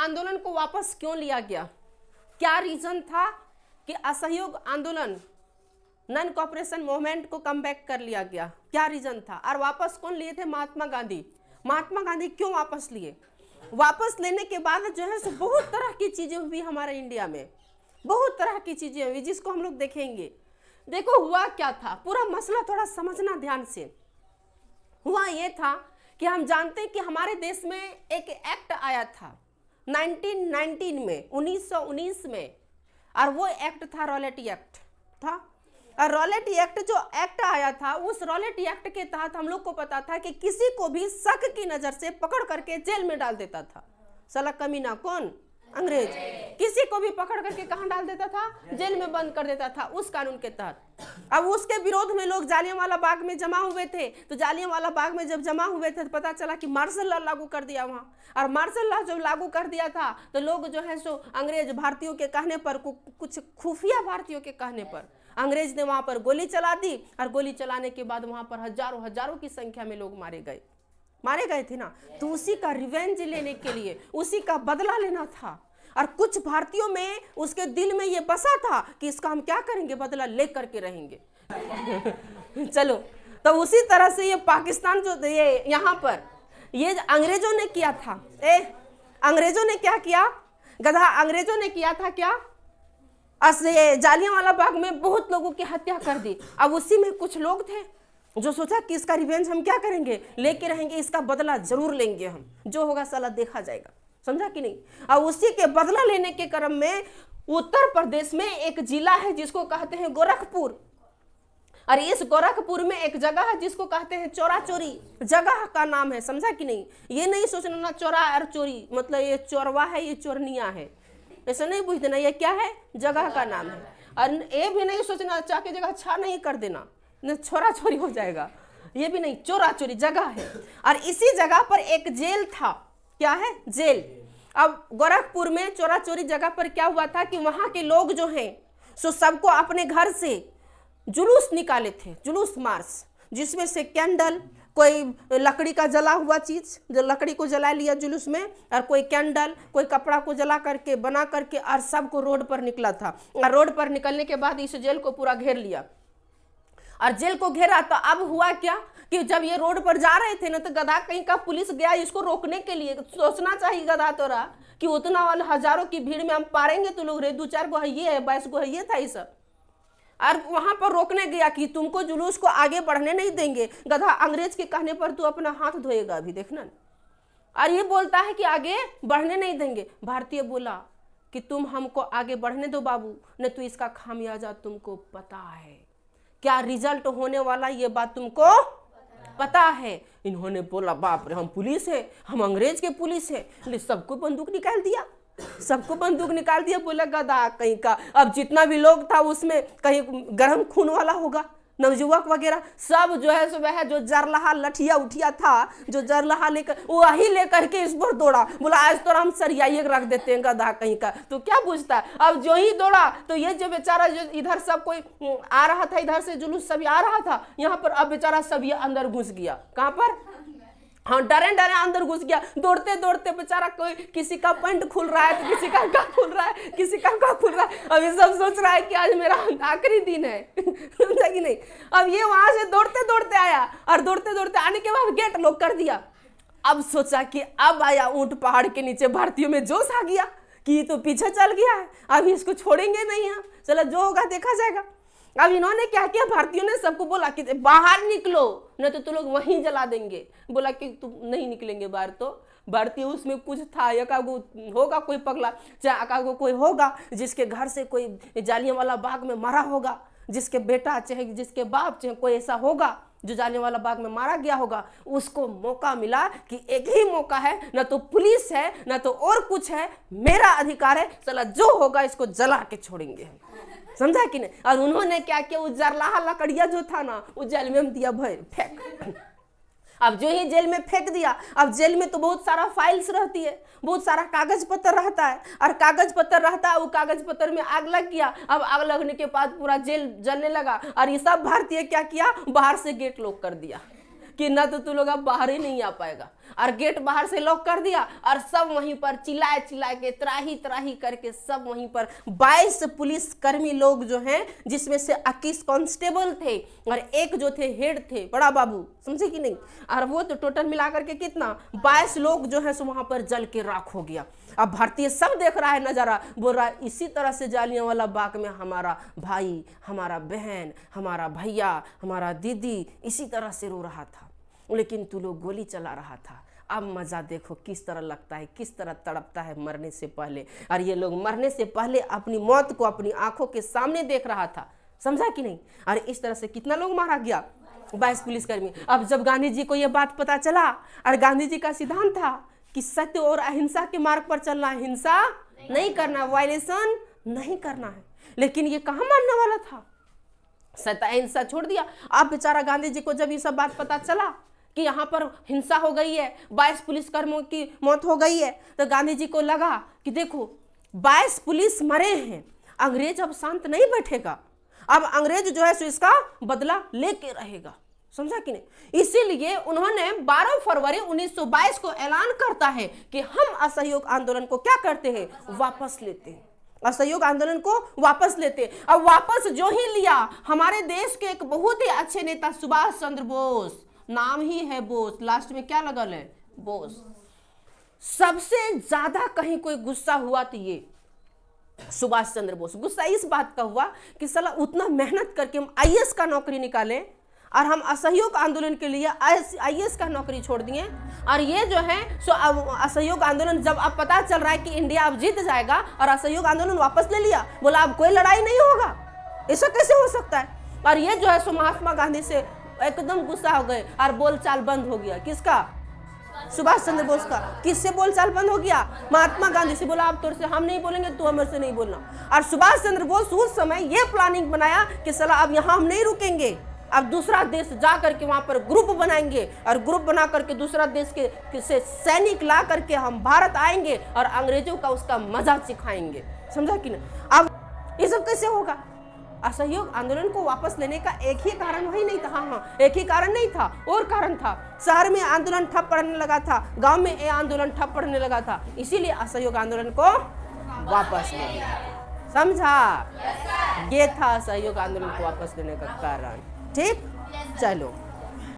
आंदोलन को वापस क्यों लिया गया? क्या रीजन था कि असहयोग आंदोलन, नॉन कॉपरेशन मूवमेंट को कम बैक कर लिया गया? क्या रीजन था? और वापस कौन लिए थे? महात्मा गांधी। महात्मा गांधी क्यों वापस लिए? वापस लेने के बाद जो है सो बहुत तरह की चीजें हुई हमारे इंडिया में, बहुत तरह की चीजें हुई जिसको हम लोग देखेंगे। देखो हुआ क्या था, पूरा मसला थोड़ा समझना ध्यान से। हुआ ये था कि हम जानते हैं कि हमारे देश में एक एक्ट आया था 1919 में, 1919 में, और वो एक्ट था रॉलेटी एक्ट था। और रॉलेटी एक्ट जो एक्ट आया था, उस रॉलेटी एक्ट के तहत हम लोग को पता था कि किसी को भी शक की नजर से पकड़ करके जेल में डाल देता था। साला कमीना कौन? अंग्रेज। किसी को भी पकड़ करके कहां डाल देता था? जेल में बंद कर देता था उस कानून के तहत। अब उसके विरोध में लोग जालियांवाला बाग में जमा हुए थे। तो जालियांवाला बाग में जब जमा हुए थे तो पता चला कि मार्शल लॉ लागू कर दिया वहां। और मार्शल लॉ जब लागू कर दिया था तो लोग जो है सो अंग्रेज भारतीयों के कहने पर, कुछ खुफिया भारतीयों के कहने पर अंग्रेज ने वहां पर गोली चला दी। और गोली चलाने के बाद वहां पर हजारों हजारों की संख्या में लोग मारे गए थे ना। तो उसी का रिवेंज लेने के लिए, उसी का बदला लेना था। और कुछ भारतीयों में, उसके दिल में ये बसा था कि इसका हम क्या करेंगे, बदला ले करके रहेंगे। चलो, तो उसी तरह से ये पाकिस्तान जो ये यहाँ पर ये अंग्रेजों ने किया था। अंग्रेजों ने क्या किया गधा? अंग्रेजों ने किया था क्या? जालियांवाला बाग में बहुत लोगों की हत्या कर दी। अब उसी में कुछ लोग थे जो सोचा कि इसका रिवेंज हम क्या करेंगे, लेके रहेंगे, इसका बदला जरूर लेंगे हम, जो होगा साला देखा जाएगा। समझा कि नहीं? और उसी के बदला लेने के क्रम में उत्तर प्रदेश में एक जिला है जिसको कहते हैं गोरखपुर। और इस गोरखपुर में एक जगह है जिसको कहते हैं चोरा चोरी। जगह का नाम है, समझा कि नहीं? ये नहीं सोचना ना चोरा और चोरी मतलब ये चोरवा है, ये चोरनिया है, ऐसा नहीं बुझ देना। ये क्या है? जगह का नाम है। और ये भी नहीं सोचना चा की जगह छा नहीं कर देना, छोरा छोरी हो जाएगा। ये भी नहीं, चोरा चोरी जगह है। और इसी जगह पर एक जेल था। क्या है? जेल। अब गोरखपुर में चोरा चोरी जगह पर क्या हुआ था कि वहां के लोग जो हैं सो सबको अपने घर से जुलूस निकाले थे, जुलूस मार्च, जिसमें से कैंडल, कोई लकड़ी का जला हुआ चीज, जो लकड़ी को जला लिया जुलूस में, और कोई कैंडल, कोई कपड़ा को जला करके बना करके, और सबको रोड पर निकला था। और रोड पर निकलने के बाद इस जेल को पूरा घेर लिया। और जेल को घेरा तो अब हुआ क्या कि जब ये रोड पर जा रहे थे ना तो गधा कहीं का पुलिस गया इसको रोकने के लिए। सोचना चाहिए गधा तोरा कि उतना वाले हजारों की भीड़ में हम पारेंगे तो लोग रे 2-4 गो है, ये है 22 गो है, ये था ये सब। और वहां पर रोकने गया कि तुमको जुलूस को आगे बढ़ने नहीं देंगे। गधा अंग्रेज के कहने पर तू अपना हाथ धोएगा अभी, देखना। और ये बोलता है कि आगे बढ़ने नहीं देंगे। भारतीय बोला कि तुम हमको आगे बढ़ने दो बाबू, नहीं तो इसका खामियाजा तुमको पता है, क्या रिजल्ट होने वाला ये बात तुमको पता है। इन्होंने बोला बाप रे, हम पुलिस है, हम अंग्रेज के पुलिस है। सबको बंदूक निकाल दिया, सबको बंदूक निकाल दिया। बोला गधा कहीं का। अब जितना भी लोग था उसमें कहीं गर्म खून वाला होगा, नवजुवक वगैरह सब जो है सो वह जो जरलहा लठिया उठिया था, जो जरलहा लेकर वही लेकर के इस पर दौड़ा। बोला आज तो हम सरियाई रख देते हैं गधा कहीं का। तो क्या पूछता है? अब जो ही दौड़ा तो ये जो बेचारा जो इधर सब कोई आ रहा था, इधर से जुलूस सभी आ रहा था यहाँ पर, अब बेचारा सब ये अंदर घुस गया। कहाँ पर? हाँ, डरे डरे अंदर घुस गया। दौड़ते दौड़ते बेचारा, कोई किसी का पैंट खुल रहा है तो किसी का खुल रहा है, किसी का खुल रहा है। अब ये सब सोच रहा है कि आज मेरा आखिरी दिन है, समझा कि नहीं? अब ये वहां से दौड़ते दौड़ते आया, और दौड़ते दौड़ते आने के बाद गेट लॉक कर दिया। अब सोचा कि अब आया ऊंट पहाड़ के नीचे। भारतीयों में जोश आ गया कि ये तो पीछे चल गया है, अब इसको छोड़ेंगे नहीं हम, चलो जो होगा देखा जाएगा। अब इन्होंने क्या किया, भारतीयों ने सबको बोला कि बाहर निकलो नहीं तो तुम लोग वहीं जला देंगे। बोला कि तुम नहीं निकलेंगे बाहर। तो भारतीय उसमें कुछ था, एकागो होगा कोई पगला, चाहे एकागो कोई होगा जिसके घर से कोई जालियांवाला बाग में मारा होगा, जिसके बेटा चाहे जिसके बाप चाहे कोई ऐसा होगा जो जालियांवाला बाग में मारा गया होगा। उसको मौका मिला कि एक ही मौका है, ना तो पुलिस है ना तो और कुछ है, मेरा अधिकार है, चला जो होगा इसको जला के छोड़ेंगे, समझा कि नहीं? और उन्होंने क्या किया, वो जरलाहा लकड़िया जो था ना वो जेल में दिया फेंक। अब जो ही जेल में फेंक दिया, अब जेल में तो बहुत सारा फाइल्स रहती है, बहुत सारा कागज पत्र रहता है, और कागज पत्र रहता है, वो कागज पत्र में आग लग गया। अब आग लगने के बाद पूरा जेल जलने लगा। और ये सब भारतीय क्या किया, बाहर से गेट लॉक कर दिया कि ना तो तू लोग अब बाहर ही नहीं आ पाएगा। और गेट बाहर से लॉक कर दिया और सब वहीं पर चिल्लाए चिल्लाए के त्राही त्राही करके सब वहीं पर 22 पुलिस कर्मी लोग जो हैं, जिसमें से 21 कांस्टेबल थे और एक जो थे हेड थे बड़ा बाबू, समझे कि नहीं। और वो तो टोटल मिलाकर के कितना 22 लोग जो है सो वहां पर जल के राख हो गया। अब भारतीय सब देख रहा है नजारा, बोल रहा है इसी तरह से जालियांवाला बाग में हमारा भाई, हमारा बहन, हमारा भैया, हमारा दीदी इसी तरह से रो रहा था, लेकिन तू लोग गोली चला रहा था। अब मजा देखो किस तरह लगता है, किस तरह तड़पता है मरने से पहले। और ये लोग मरने से पहले अपनी मौत को अपनी आंखों के सामने देख रहा था, समझा कि नहीं। और इस तरह से कितना लोग मारा गया, 22 पुलिसकर्मी। अब जब गांधी जी को यह बात पता चला, और गांधी जी का सिद्धांत था कि सत्य और अहिंसा के मार्ग पर चलना, हिंसा नहीं करना, वायलेशन नहीं करना है, लेकिन ये कहाँ मानने वाला था, सत्य अहिंसा छोड़ दिया। अब बेचारा गांधी जी को जब ये सब बात पता चला कि यहाँ पर हिंसा हो गई है, 22 पुलिसकर्मियों की मौत हो गई है, तो गांधी जी को लगा कि देखो 22 पुलिस मरे हैं, अंग्रेज अब शांत नहीं बैठेगा, अब अंग्रेज जो है सो इसका बदला लेके रहेगा, समझा कि नहीं। इसीलिए उन्होंने 12 फरवरी 1922 को ऐलान करता है कि हम असहयोग आंदोलन को क्या करते हैं, वापस लेते हैं, असहयोग आंदोलन को वापस लेते हैं। अब वापस जो ही लिया, हमारे देश के एक बहुत ही अच्छे नेता सुभाष चंद्र बोस, नाम ही है बोस, लास्ट में क्या लगल है, बोस। सबसे ज्यादा कहीं कोई गुस्सा हुआ तो ये सुभाष चंद्र बोस। गुस्सा इस बात का हुआ कि साला उतना मेहनत करके हम आईएएस का नौकरी निकाले और हम असहयोग आंदोलन के लिए आईएएस का नौकरी छोड़ दिए, और ये जो है सो असहयोग आंदोलन जब अब पता चल रहा है कि इंडिया अब जीत जाएगा और असहयोग आंदोलन वापस ले लिया, बोला अब कोई लड़ाई नहीं होगा, ऐसा कैसे हो सकता है। और ये जो है सो महात्मा गांधी से एकदम गुस्सा हो गए और बोलचाल बंद हो गया। किसका, सुभाष चंद्र बोस का। किससे बोलचाल बंद हो गया, महात्मा गांधी से। बोला अब तोर से हम नहीं बोलेंगे, तू हमारे से नहीं बोलना। और सुभाष चंद्र बोस उस समय ये प्लानिंग बनाया कि साला अब यहाँ हम नहीं रुकेंगे, अब दूसरा देश जा करके वहां पर ग्रुप बनाएंगे और ग्रुप बना करके दूसरा देश के से सैनिक ला करके हम भारत आएंगे और अंग्रेजों का उसका मजा सिखाएंगे, समझा कि नहीं। अब ये सब कैसे होगा। असहयोग आंदोलन को वापस लेने का एक ही कारण वही नहीं था, हाँ एक ही कारण नहीं था, और कारण था। शहर में आंदोलन ठप पड़ने लगा था, गांव में ये आंदोलन ठप पड़ने लगा था, इसीलिए असहयोग आंदोलन को वापस ले लिया, समझा। ये था असहयोग आंदोलन को वापस लेने का कारण, ठीक। चलो